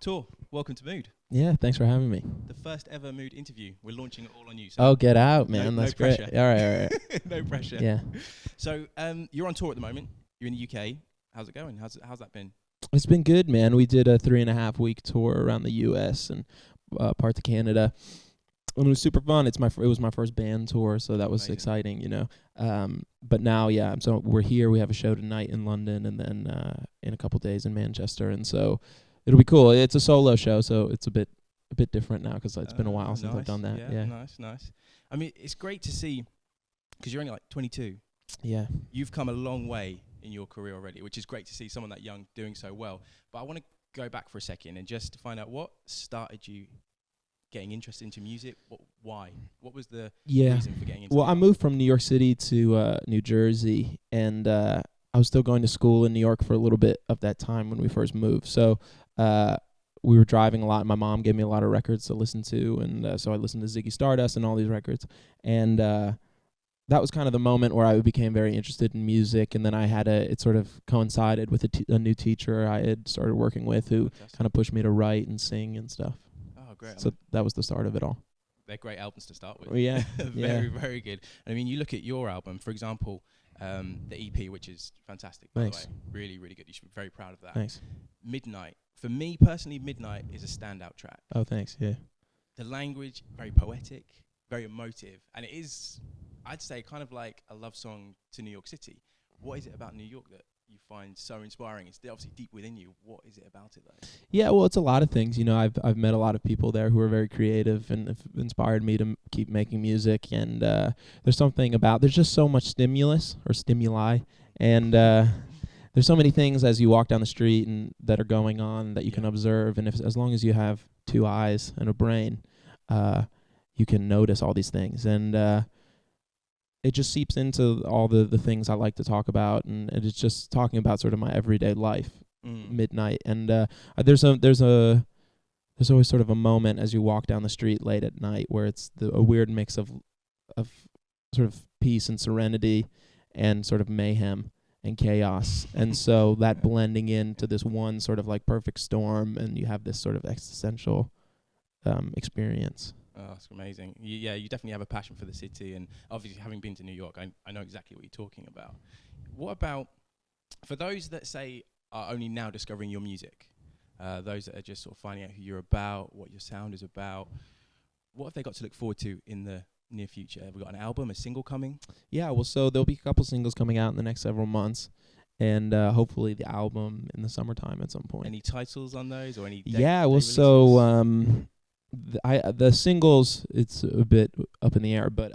Tor, welcome to Mood, Yeah, thanks for having me. the first ever Mood interview. We're launching it all on you. So Oh, get out, no, man. no That's great. pressure. All right, all right. No pressure. Yeah. So you're on tour at the moment. You're in the UK. How's it going? How's that been? It's been good, man. We did a 3.5 week tour around the U.S. and parts of Canada. And it was super fun. It was my first band tour, so that was Amazing. exciting, you know. But now, yeah, so we're here. We have a show tonight in London and then in a couple days in Manchester. And so it'll be cool. It's a solo show, so it's a bit different now because it's been a while since I've done that. Yeah. Nice. I mean, it's great to see, because you're only like 22. Yeah. You've come a long way in your career already, which is great to see someone that young doing so well. But I want to go back for a second and just find out what started you getting interested into music. Why? What was the reason for getting into Well, I it? moved from New York City to New Jersey, and I was still going to school in New York for a little bit of that time when we first moved. So we were driving a lot. My mom gave me a lot of records to listen to, and so I listened to Ziggy Stardust and all these records. And that was kind of the moment where I became very interested in music, and then it sort of coincided with a new teacher I had started working with who kind of pushed me to write and sing and stuff. Oh, great. So that was the start of it all. They're great albums to start with. Oh, yeah. Very, very good. I mean, you look at your album, for example, the EP, which is fantastic, by Thanks. the way. Really, really good. You should be very proud of that. Thanks. Midnight. For me personally, Midnight is a standout track. Oh, thanks. Yeah. The language, very poetic, very emotive, and it is, I'd say, kind of like a love song to New York City. What is it about New York that you find so inspiring? It's obviously deep within you. What is it about it, though? Yeah, well, it's a lot of things. You know, I've met a lot of people there who are very creative and have inspired me to keep making music. And there's just so much stimuli, and there's so many things as you walk down the street and that are going on that you can observe. And as long as you have two eyes and a brain, you can notice all these things. And it just seeps into all the things I like to talk about, and it's just talking about sort of my everyday life. Midnight, and there's always sort of a moment as you walk down the street late at night where it's a weird mix of sort of peace and serenity and sort of mayhem and chaos, and so that blending into this one sort of like perfect storm, and you have this sort of existential experience. Oh, that's amazing. You definitely have a passion for the city, and obviously having been to New York, I know exactly what you're talking about. What about, for those that say are only now discovering your music, those that are just sort of finding out who you're about, what your sound is about, what have they got to look forward to in the near future? Have we got an album, a single coming? Yeah, well, so there'll be a couple singles coming out in the next several months, and hopefully the album in the summertime at some point. Any titles on those, or any the singles, it's a bit up in the air, but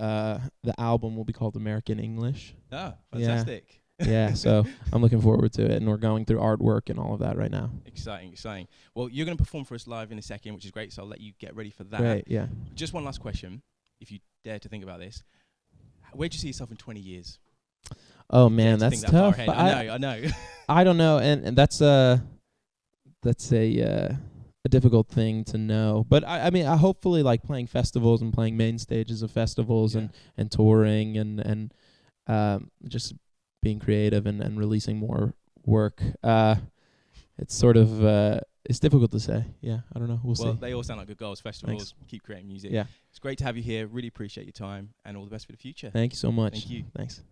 the album will be called American English. Ah, fantastic. Yeah, so I'm looking forward to it, and we're going through artwork and all of that right now. Exciting. Well, you're going to perform for us live in a second, which is great, so I'll let you get ready for that. Great, yeah. Just one last question, if you dare to think about this. Where do you see yourself in 20 years? Oh, man, that's tough. I know. I don't know, and that's a difficult thing to know. But I mean, I hopefully like playing festivals and playing main stages of festivals and touring and just being creative and releasing more work. It's sort of it's difficult to say. Yeah, I don't know. We'll see. They all sound like good goals. Festivals, keep creating music. Yeah. It's great to have you here. Really appreciate your time, and all the best for the future. Thank you so much. Thank you. Thanks.